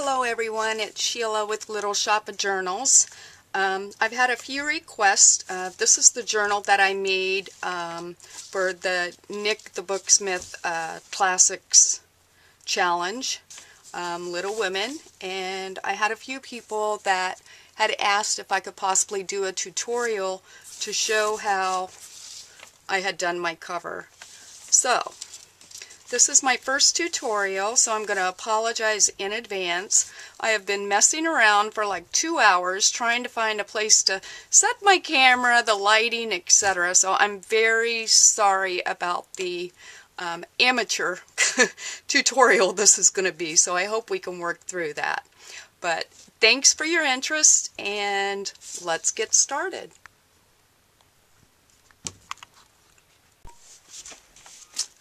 Hello everyone, it's Sheila with Little Shop of Journals. I've had a few requests. This is the journal that I made for the Nik the Booksmith Classics Challenge, Little Women, and I had a few people that had asked if I could possibly do a tutorial to show how I had done my cover. So, this is my first tutorial, so I'm going to apologize in advance. I have been messing around for like 2 hours trying to find a place to set my camera, the lighting, etc. So I'm very sorry about the amateur tutorial this is going to be. So I hope we can work through that. But thanks for your interest, and let's get started.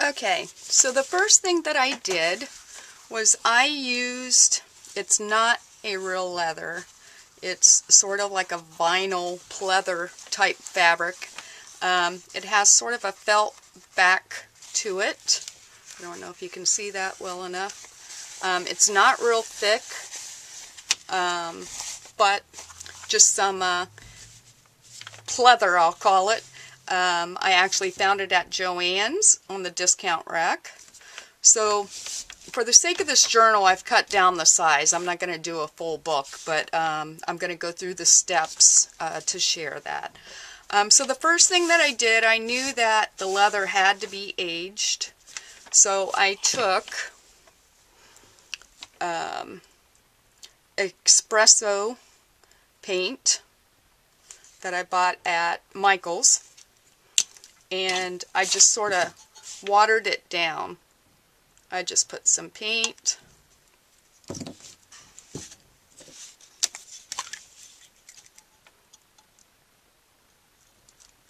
Okay, so the first thing that I did was I used, it's not a real leather, it's sort of like a vinyl pleather type fabric. It has sort of a felt back to it. I don't know if you can see that well enough. It's not real thick, but just some pleather, I'll call it. I actually found it at Joann's on the discount rack. So for the sake of this journal, I've cut down the size. I'm not going to do a full book, but I'm going to go through the steps to share that. So the first thing that I did, I knew that the leather had to be aged. So I took espresso paint that I bought at Michael's, and I just sort of watered it down. I just put some paint,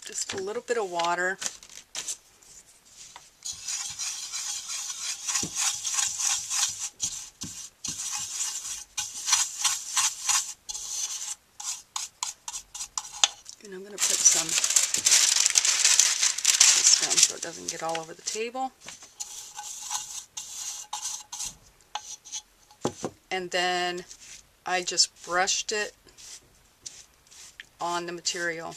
just a little bit of water, and I'm going to put some down so it doesn't get all over the table. And then I just brushed it on the material.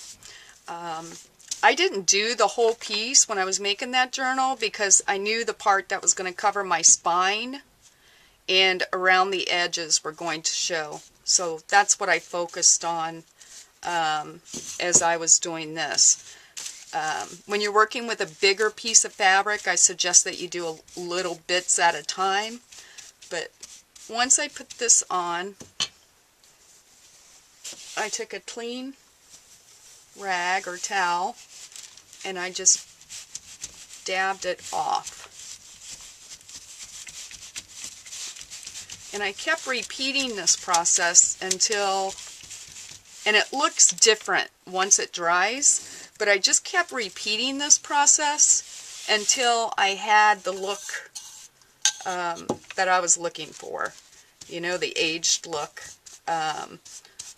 I didn't do the whole piece when I was making that journal because I knew the part that was going to cover my spine and around the edges were going to show. So that's what I focused on as I was doing this. When you're working with a bigger piece of fabric, I suggest that you do a little bits at a time. But once I put this on, I took a clean rag or towel and I just dabbed it off. And I kept repeating this process until, and it looks different once it dries, but I just kept repeating this process until I had the look that I was looking for. You know, the aged look.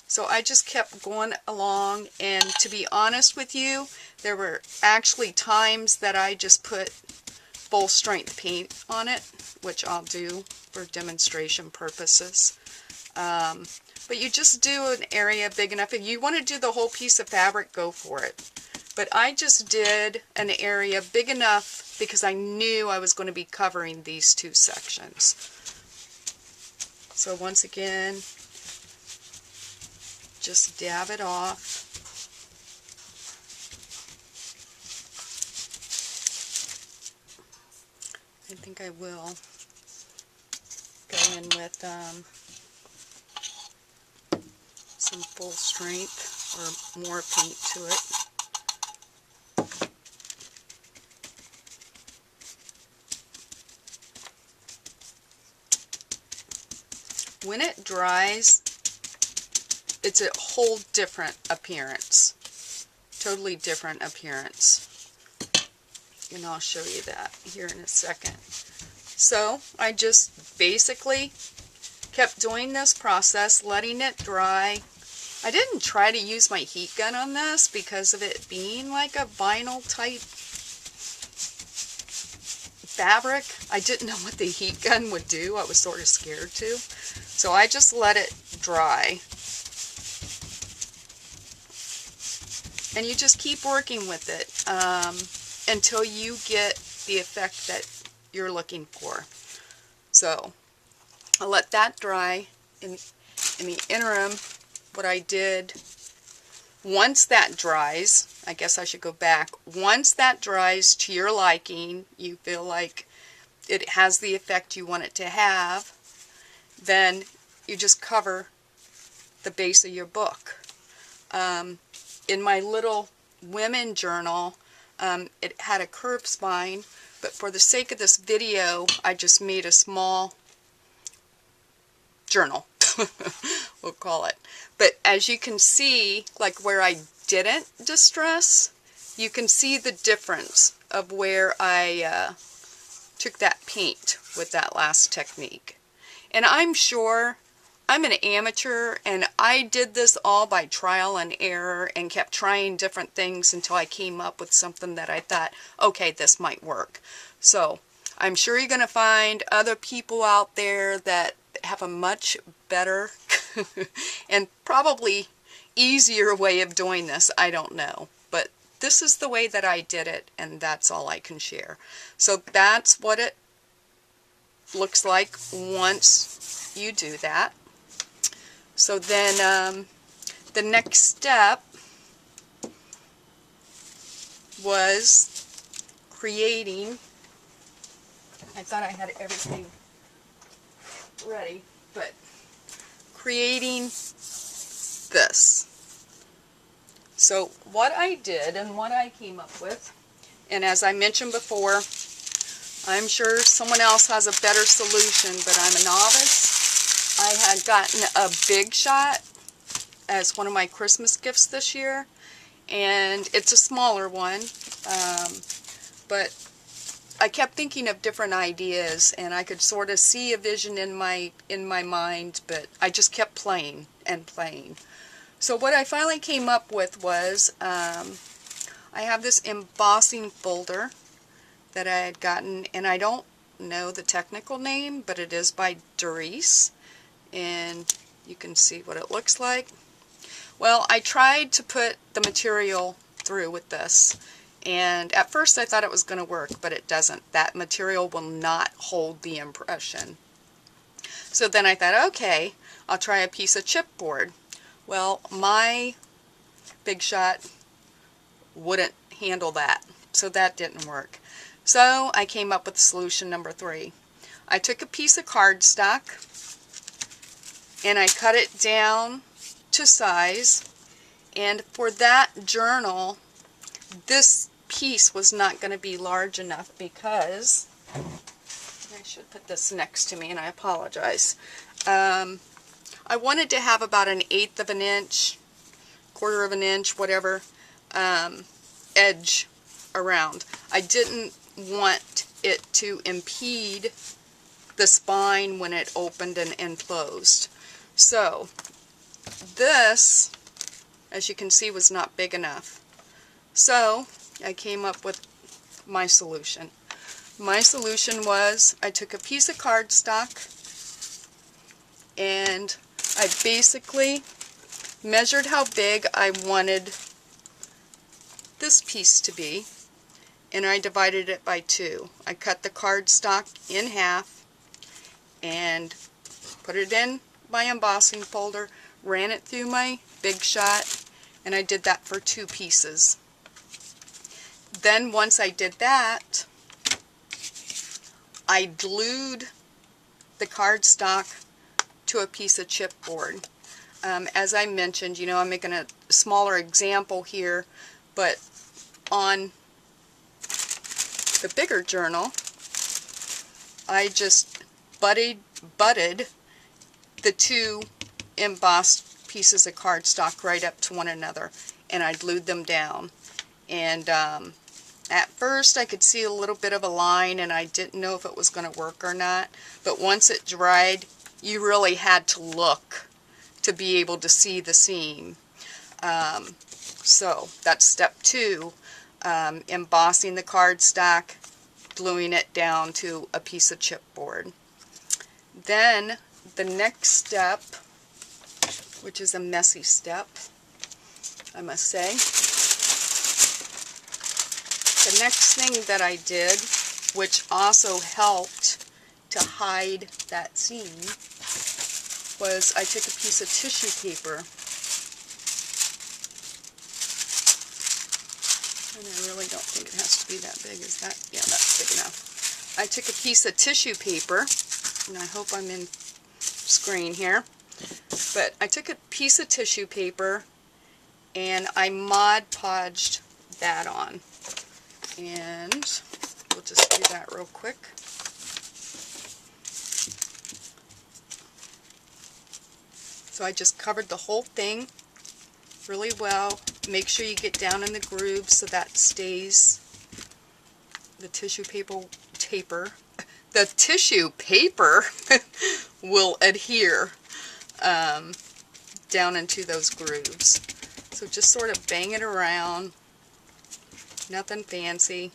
So I just kept going along, and to be honest with you, there were actually times that I just put full strength paint on it, which I'll do for demonstration purposes. But you just do an area big enough. If you want to do the whole piece of fabric, go for it. But I just did an area big enough because I knew I was going to be covering these two sections. So once again, just dab it off. I think I will go in with some full strength or more paint to it. When it dries, it's a whole different appearance. Totally different appearance. And I'll show you that here in a second. So I just basically kept doing this process, letting it dry. I didn't try to use my heat gun on this because of it being like a vinyl type fabric, I didn't know what the heat gun would do. I was sort of scared to. So I just let it dry. And you just keep working with it until you get the effect that you're looking for. So I'll let that dry. In the interim, what I did, once that dries, I guess I should go back. Once that dries to your liking, you feel like it has the effect you want it to have, then you just cover the base of your book. In my little women journal, it had a curved spine, but for the sake of this video, I just made a small journal, we'll call it. But as you can see, like where I didn't distress, you can see the difference of where I took that paint with that last technique. And I'm sure I'm an amateur, and I did this all by trial and error and kept trying different things until I came up with something that I thought, okay, this might work. So I'm sure you're going to find other people out there that have a much better and probably easier way of doing this. I don't know. But this is the way that I did it, and that's all I can share. So that's what it looks like once you do that. So then the next step was creating, I thought I had everything ready, but creating this. So what I did and what I came up with, and as I mentioned before, I'm sure someone else has a better solution, but I'm a novice. I had gotten a Big Shot as one of my Christmas gifts this year, and it's a smaller one, but I kept thinking of different ideas, and I could sort of see a vision in my mind, but I just kept playing and playing. So what I finally came up with was, I have this embossing folder that I had gotten, and I don't know the technical name, but it is by Doris, and you can see what it looks like. Well, I tried to put the material through with this, and at first I thought it was going to work, but it doesn't. That material will not hold the impression. So then I thought, okay, I'll try a piece of chipboard. Well, my Big Shot wouldn't handle that, so that didn't work. So I came up with solution number 3. I took a piece of cardstock and I cut it down to size, and for that journal, this piece was not going to be large enough because, I should put this next to me, and I apologize. I wanted to have about 1/8 of an inch, 1/4 of an inch, whatever, edge around. I didn't want it to impede the spine when it opened and closed. So this, as you can see, was not big enough. So I came up with my solution. My solution was I took a piece of cardstock and I basically measured how big I wanted this piece to be, and I divided it by 2. I cut the cardstock in half and put it in my embossing folder, ran it through my Big Shot, and I did that for 2 pieces. Then once I did that, I glued the cardstock to a piece of chipboard. As I mentioned, you know, I'm making a smaller example here, but on the bigger journal, I just butted the 2 embossed pieces of cardstock right up to one another, and I glued them down. And at first I could see a little bit of a line, and I didn't know if it was going to work or not, but once it dried, you really had to look to be able to see the seam. So that's step 2, embossing the cardstock, gluing it down to a piece of chipboard. Then the next step, which is a messy step, I must say. The next thing that I did, which also helped to hide that seam, was I took a piece of tissue paper, and I really don't think it has to be that big. Is that? Yeah, that's big enough. I took a piece of tissue paper, and I hope I'm in screen here, but I took a piece of tissue paper and I Mod Podged that on. And we'll just do that real quick. So I just covered the whole thing really well. Make sure you get down in the groove so that stays. The tissue paper will adhere down into those grooves. So just sort of bang it around. Nothing fancy.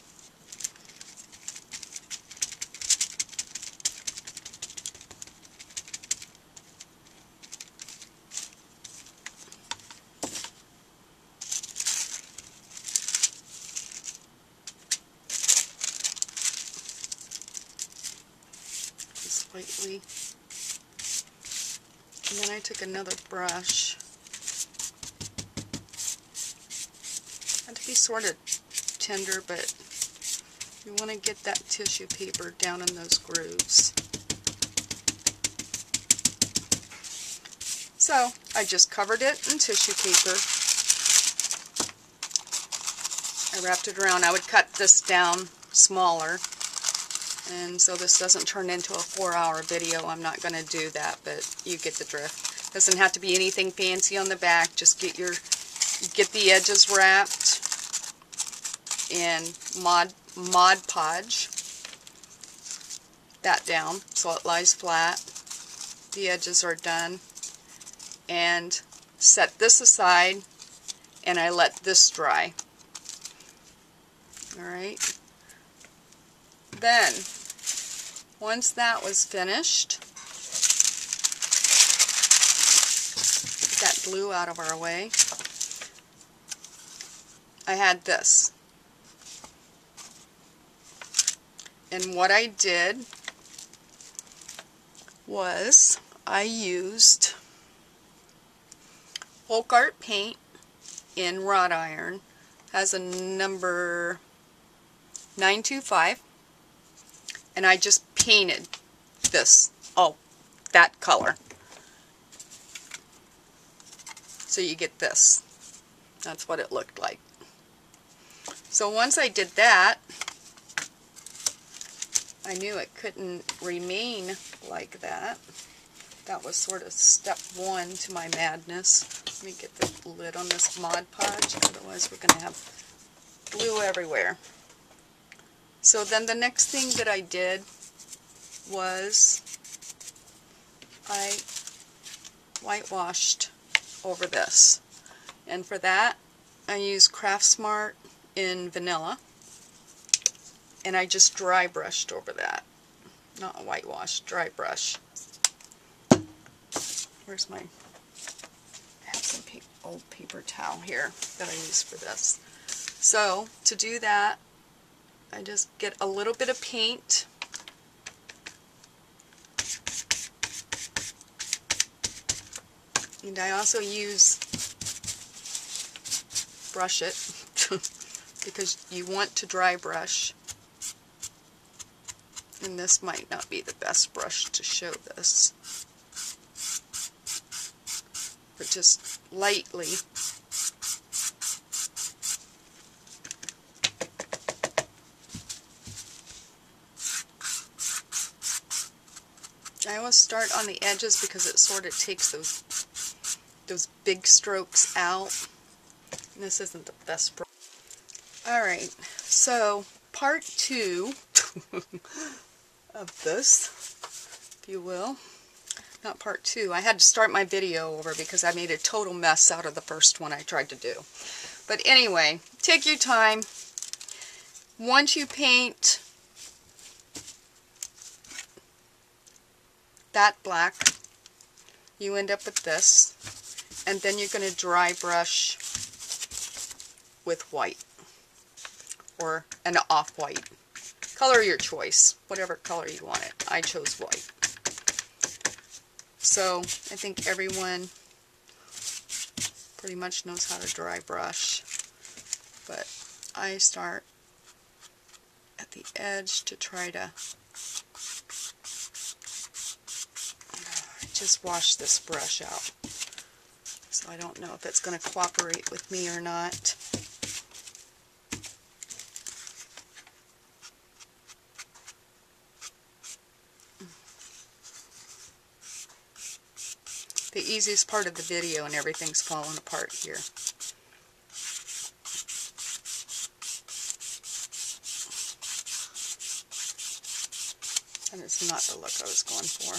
Just lightly. And then I took another brush. Had to be sort of tender, but you want to get that tissue paper down in those grooves. So I just covered it in tissue paper. I wrapped it around. I would cut this down smaller, and so this doesn't turn into a 4-hour video. I'm not going to do that, but you get the drift. Doesn't have to be anything fancy on the back. Just get the edges wrapped and Mod Podge that down so it lies flat. The edges are done, and set this aside, and I let this dry. Alright, then once that was finished, get that glue out of our way, I had this. And what I did was I used Folk Art paint in wrought iron. Has a number 925, and I just painted this, that color. So you get this. That's what it looked like. So once I did that, I knew it couldn't remain like that. That was sort of step one to my madness. Let me get the lid on this Mod Podge, otherwise we're going to have glue everywhere. So then the next thing that I did was I whitewashed over this. And for that, I used Craft Smart in vanilla. And I just dry brushed over that. Not whitewash, dry brush. Where's my... I have some old paper towel here that I use for this. So, to do that, I just get a little bit of paint. And I also brush it, because you want to dry brush. And this might not be the best brush to show this. But just lightly. I always start on the edges because it sort of takes those big strokes out. And this isn't the best brush. Alright, so part 2 of this, if you will. Not part 2. I had to start my video over because I made a total mess out of the first one I tried to do. But anyway, take your time. Once you paint that black, you end up with this, and then you're going to dry brush with white, or an off-white. Color your choice, whatever color you want it. I chose white. So I think everyone pretty much knows how to dry brush, but I start at the edge to try to just wash this brush out. So I don't know if it's going to cooperate with me or not. The easiest part of the video, and everything's falling apart here. And it's not the look I was going for.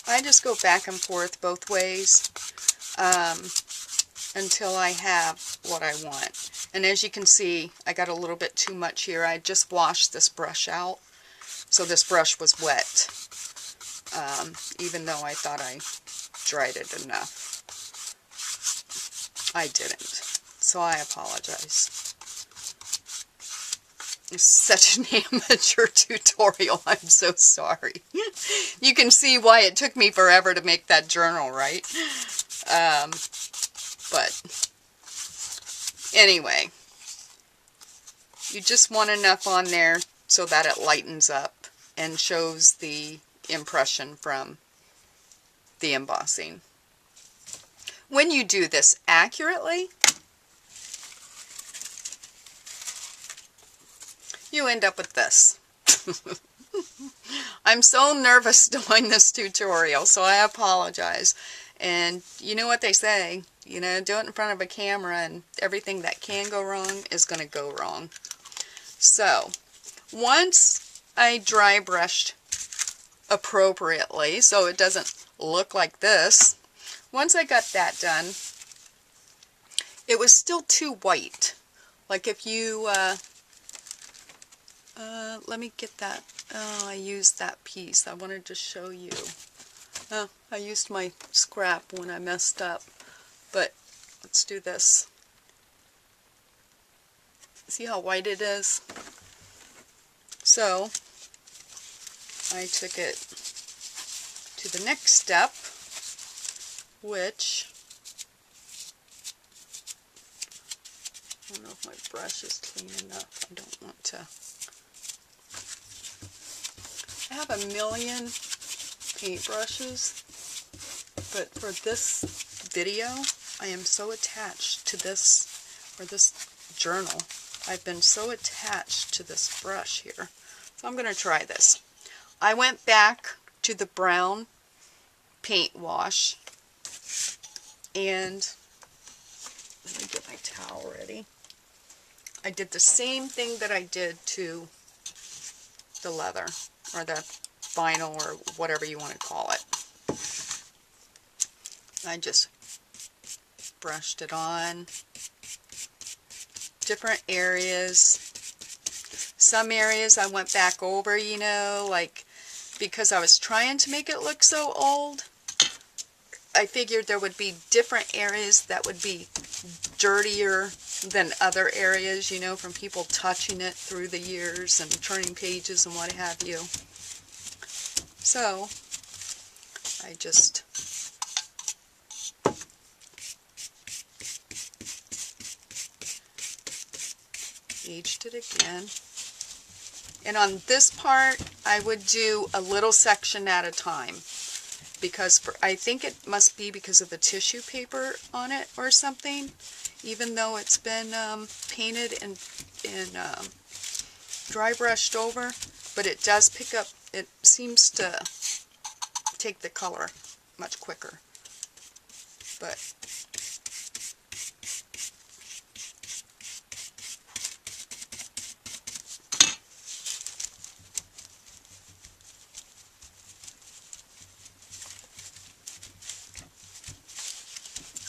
I just go back and forth both ways until I have what I want. And as you can see, I got a little bit too much here. I just washed this brush out, so this brush was wet, even though I thought I dried it enough. I didn't, so I apologize. It's such an amateur tutorial. I'm so sorry. You can see why it took me forever to make that journal, right? But anyway, you just want enough on there so that it lightens up and shows the impression from the embossing. When you do this accurately, you end up with this. I'm so nervous doing this tutorial, so I apologize. And you know what they say, you know, do it in front of a camera and everything that can go wrong is going to go wrong. So, once I dry brushed appropriately, so it doesn't look like this, once I got that done, it was still too white. Like if you, let me get that. Oh, I used that piece. I wanted to show you. Oh, I used my scrap when I messed up. But let's do this. See how white it is? So, I took it to the next step, which, I don't know if my brush is clean enough. I don't want to. I have a million paintbrushes, but for this video, I am so attached to this, or this journal. I've been so attached to this brush here. So I'm going to try this. I went back to the brown paint wash, and let me get my towel ready. I did the same thing that I did to the leather, or the vinyl, or whatever you want to call it. I just brushed it on different areas. Some areas I went back over, you know, like because I was trying to make it look so old, I figured there would be different areas that would be dirtier than other areas, you know, from people touching it through the years and turning pages and what have you. So, I just aged it again. And on this part, I would do a little section at a time, because I think it must be because of the tissue paper on it or something, even though it's been painted and dry brushed over, but it does pick up, it seems to take the color much quicker. But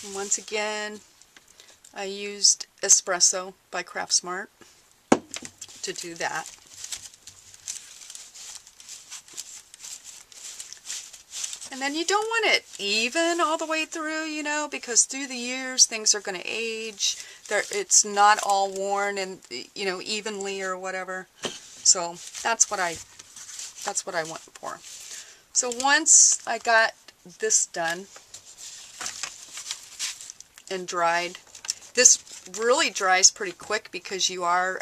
And once again, I used Espresso by Craftsmart to do that. And then you don't want it even all the way through, you know, because through the years things are going to age. It's not all worn and, you know, evenly or whatever. So that's what I went for. So once I got this done and dried, this really dries pretty quick because you are,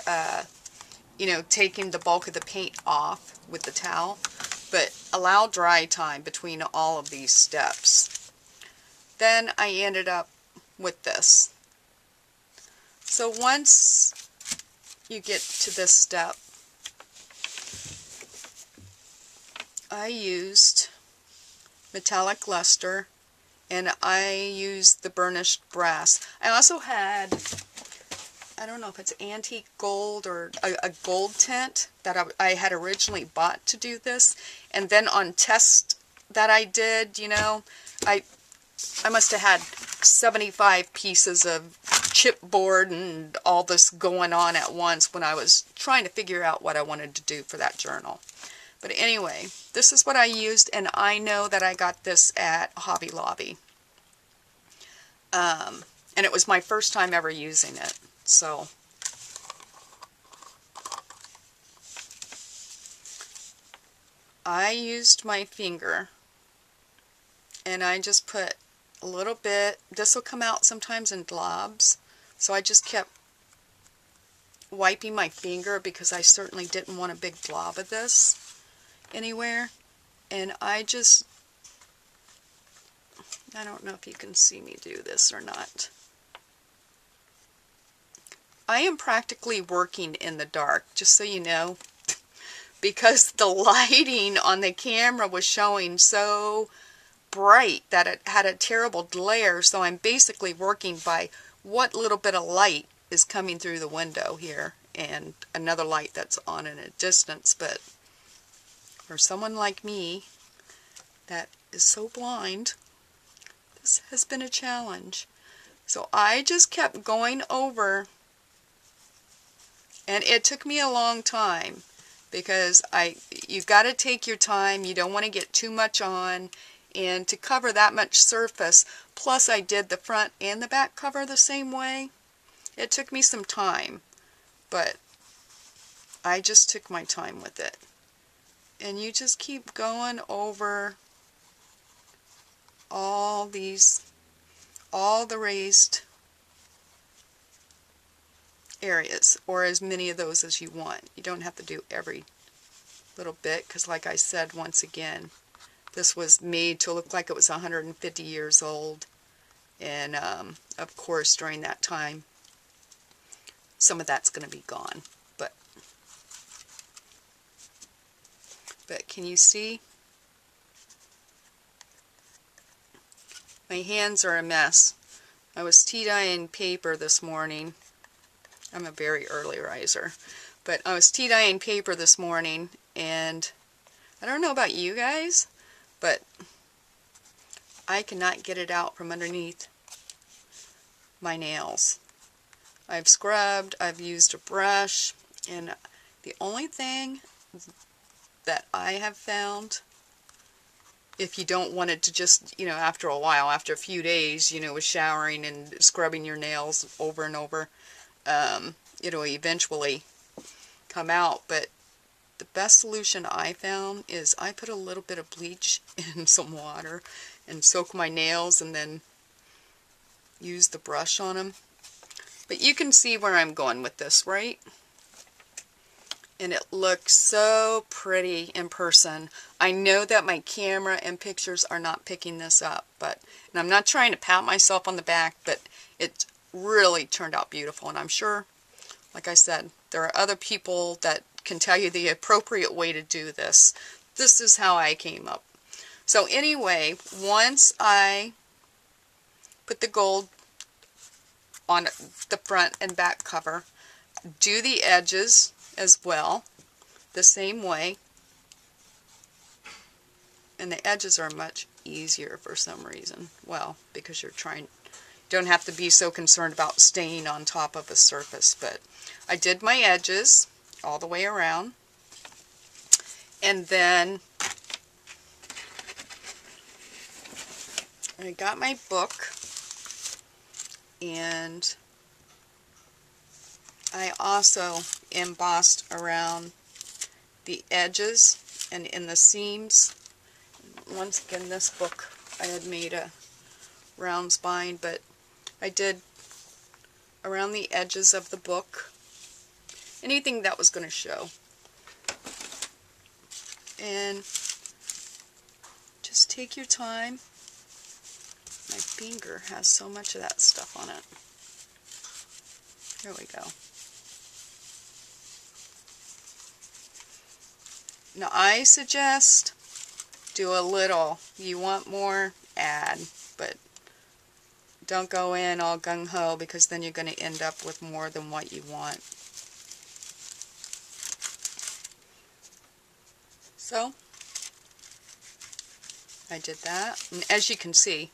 you know, taking the bulk of the paint off with the towel. But allow dry time between all of these steps. Then I ended up with this. So once you get to this step, I used metallic luster and I used the burnished brass. I also had, I don't know if it's antique gold or a gold tint that I had originally bought to do this. And then on test that I did, you know, I must have had 75 pieces of chipboard and all this going on at once when I was trying to figure out what I wanted to do for that journal. But anyway, this is what I used, and I know that I got this at Hobby Lobby. And it was my first time ever using it. So I used my finger and I just put a little bit. This will come out sometimes in globs, so I just kept wiping my finger because I certainly didn't want a big glob of this anywhere. And I don't know if you can see me do this or not. I am practically working in the dark, just so you know, because the lighting on the camera was showing so bright that it had a terrible glare, so I'm basically working by what little bit of light is coming through the window here, and another light that's on in a distance. But for someone like me that is so blind, this has been a challenge. So I just kept going over, and it took me a long time because you've got to take your time. You don't want to get too much on, and to cover that much surface, plus I did the front and the back cover the same way. It took me some time, but I just took my time with it. And you just keep going over all the raised areas, or as many of those as you want. You don't have to do every little bit, because like I said, once again, this was made to look like it was 150 years old, and of course during that time some of that's going to be gone, but can you see? My hands are a mess. I was tea dyeing paper this morning. I'm a very early riser, but I was tea dyeing paper this morning, and I don't know about you guys, but I cannot get it out from underneath my nails. I've scrubbed, I've used a brush, and the only thing that I have found, if you don't want it to just, you know, after a while, after a few days, you know, with showering and scrubbing your nails over and over, it'll eventually come out. But the best solution I found is I put a little bit of bleach in some water and soak my nails and then use the brush on them. But you can see where I'm going with this, right? And it looks so pretty in person. I know that my camera and pictures are not picking this up, and I'm not trying to pat myself on the back, but it really turned out beautiful. And I'm sure, like I said, there are other people that can tell you the appropriate way to do this. This is how I came up. So anyway, once I put the gold on the front and back cover, do the edges as well the same way, and the edges are much easier for some reason. Well, because you're don't have to be so concerned about staying on top of a surface. But I did my edges all the way around. And then I got my book, and I also embossed around the edges and in the seams. Once again, this book I had made a round spine, but I did around the edges of the book, anything that was going to show. And just take your time. My finger has so much of that stuff on it. Here we go. Now I suggest do a little. You want more, add, but don't go in all gung-ho, because then you're going to end up with more than what you want. So I did that, and as you can see,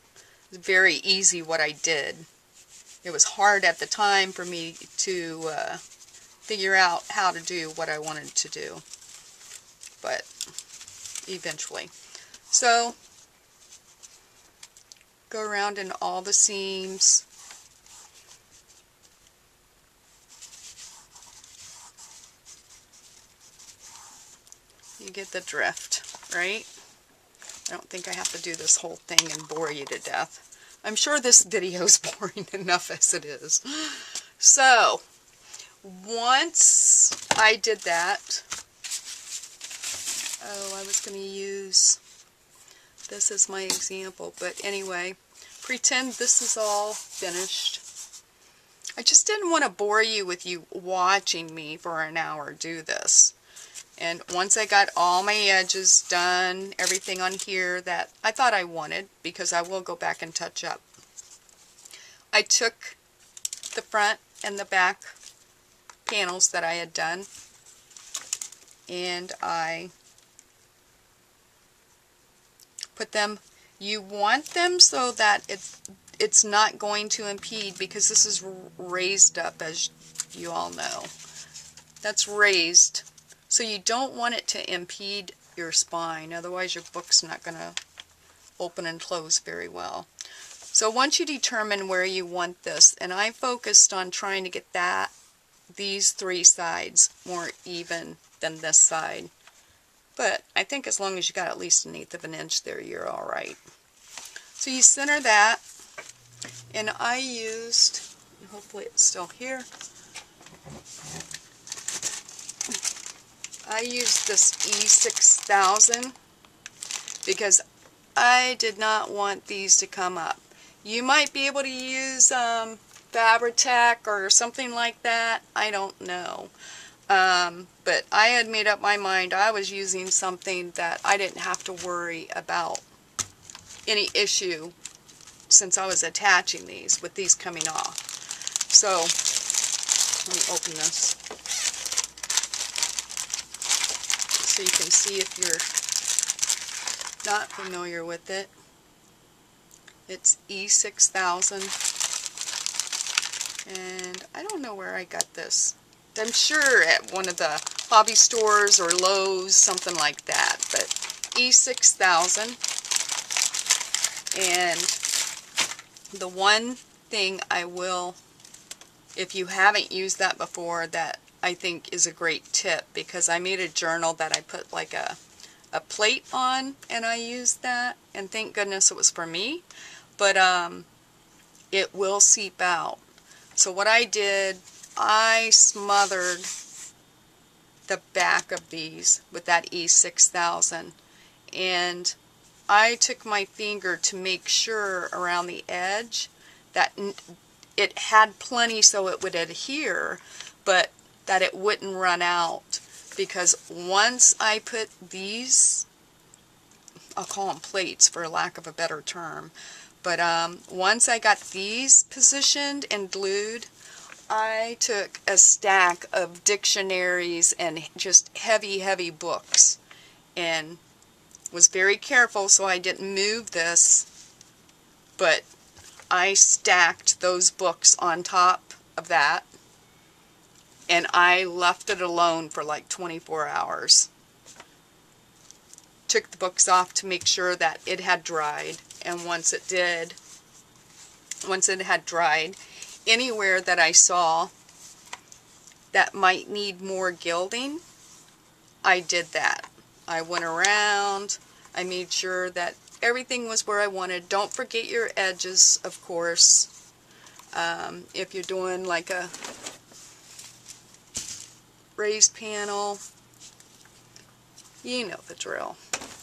it's very easy what I did. It was hard at the time for me to figure out how to do what I wanted to do, but eventually. So go around in all the seams. You get the drift, right? I don't think I have to do this whole thing and bore you to death. I'm sure this video is boring enough as it is. So, once I did that, oh, I was going to use this as my example, but anyway, pretend this is all finished. I just didn't want to bore you with you watching me for an hour do this. And once I got all my edges done, everything on here that I thought I wanted, because I will go back and touch up, I took the front and the back panels that I had done, and I put them, you want them so that it's not going to impede, because this is raised up, as you all know. That's raised. So you don't want it to impede your spine, otherwise your book's not going to open and close very well. So once you determine where you want this, and I focused on trying to get these three sides more even than this side. But I think as long as you got at least 1/8 of an inch there, you're alright. So you center that, and I used, hopefully it's still here, I used this E6000 because I did not want these to come up. You might be able to use Fabri-Tac or something like that. I don't know. But I had made up my mind I was using something that I didn't have to worry about any issue since I was attaching these, with these coming off. So, let me open this so you can see if you're not familiar with it. It's E6000, and I don't know where I got this. I'm sure at one of the hobby stores or Lowe's, something like that, but E6000. And the one thing I will, if you haven't used that before, that I think is a great tip, because I made a journal that I put like a plate on, and I used that, and thank goodness it was for me, but it will seep out. So what I did, I smothered the back of these with that E6000, and I took my finger to make sure around the edge that it had plenty so it would adhere, but that it wouldn't run out, because once I put these, I'll call them plates for lack of a better term, but once I got these positioned and glued, I took a stack of dictionaries and just heavy books, and was very careful so I didn't move this, but I stacked those books on top of that, and I left it alone for like 24 hours. Took the books off to make sure that it had dried, and once it had dried, anywhere that I saw that might need more gilding, I did that. I went around, I made sure that everything was where I wanted. Don't forget your edges, of course. If you're doing like a raised panel, you know the drill.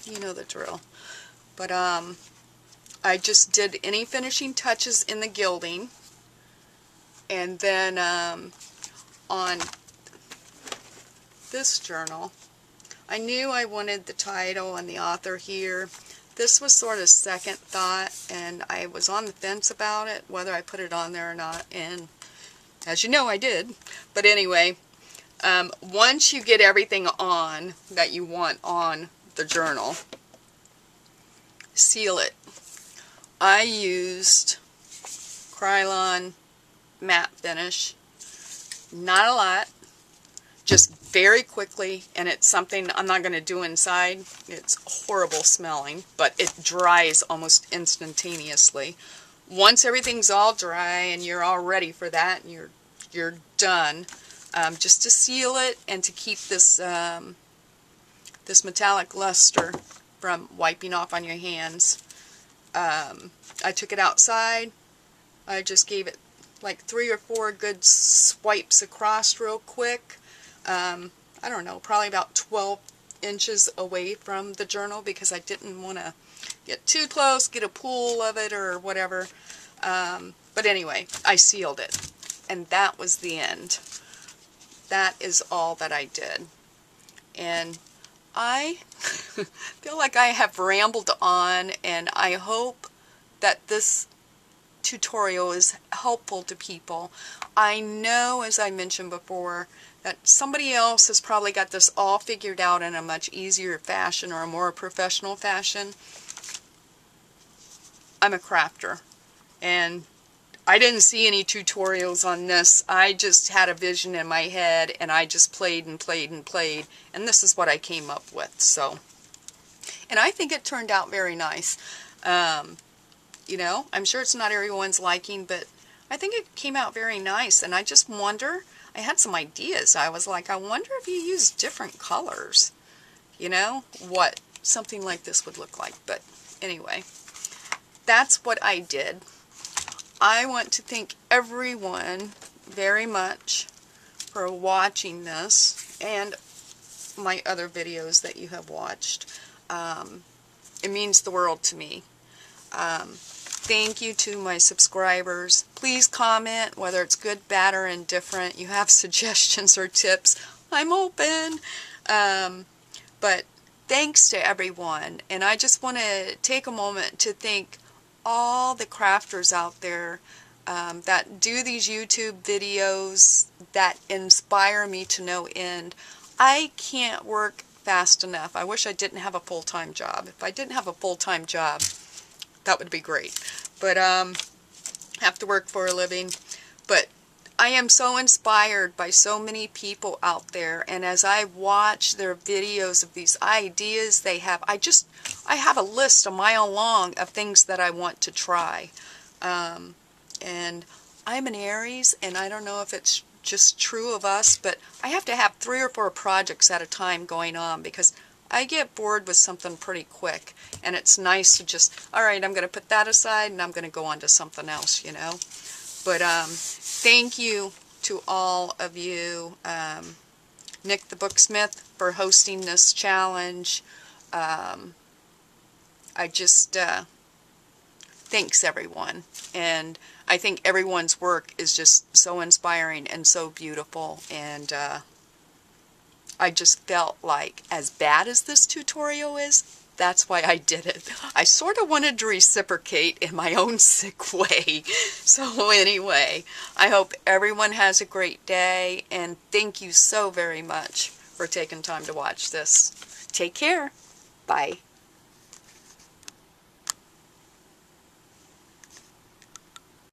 You know the drill. But I just did any finishing touches in the gilding, and then on this journal, I knew I wanted the title and the author here. This was sort of second thought, and I was on the fence about it, whether I put it on there or not, and as you know, I did. But anyway, once you get everything on that you want on the journal, seal it. I used Krylon matte finish, not a lot, just very quickly, and it's something I'm not going to do inside. It's horrible smelling, but it dries almost instantaneously. Once everything's all dry and you're all ready for that, and you're done, just to seal it and to keep this this metallic luster from wiping off on your hands, I took it outside. I just gave it like 3 or 4 good swipes across real quick. I don't know, probably about 12 inches away from the journal, because I didn't want to get too close, get a pool of it or whatever. But anyway, I sealed it, and that was the end. That is all that I did. And I feel like I have rambled on, and I hope that this tutorial is helpful to people. I know, as I mentioned before, that somebody else has probably got this all figured out in a much easier fashion or a more professional fashion. I'm a crafter, and I didn't see any tutorials on this. I just had a vision in my head, and I just played and played and played, and this is what I came up with. So, and I think it turned out very nice. You know, I'm sure it's not everyone's liking, but I think it came out very nice, and I just wonder, I had some ideas. I was like, I wonder if you use different colors, you know, what something like this would look like. But anyway, that's what I did. I want to thank everyone very much for watching this and my other videos that you have watched. It means the world to me. Thank you to my subscribers. Please comment, whether it's good, bad, or indifferent. You have suggestions or tips, I'm open. But thanks to everyone. And I just want to take a moment to thank all the crafters out there that do these YouTube videos that inspire me to no end. I can't work fast enough. I wish I didn't have a full-time job. If I didn't have a full-time job, that would be great. But have to work for a living. But I am so inspired by so many people out there, and as I watch their videos of these ideas they have, I have a list a mile long of things that I want to try. And I'm an Aries, and I don't know if it's just true of us, but I have to have 3 or 4 projects at a time going on, because I get bored with something pretty quick, and it's nice to just, alright, I'm going to put that aside and I'm going to go on to something else, you know. But thank you to all of you, Nik the Booksmith, for hosting this challenge. I just, thanks everyone, and I think everyone's work is just so inspiring and so beautiful, and I just felt like, as bad as this tutorial is, that's why I did it. I sort of wanted to reciprocate in my own sick way. So anyway, I hope everyone has a great day, and thank you so very much for taking time to watch this. Take care. Bye.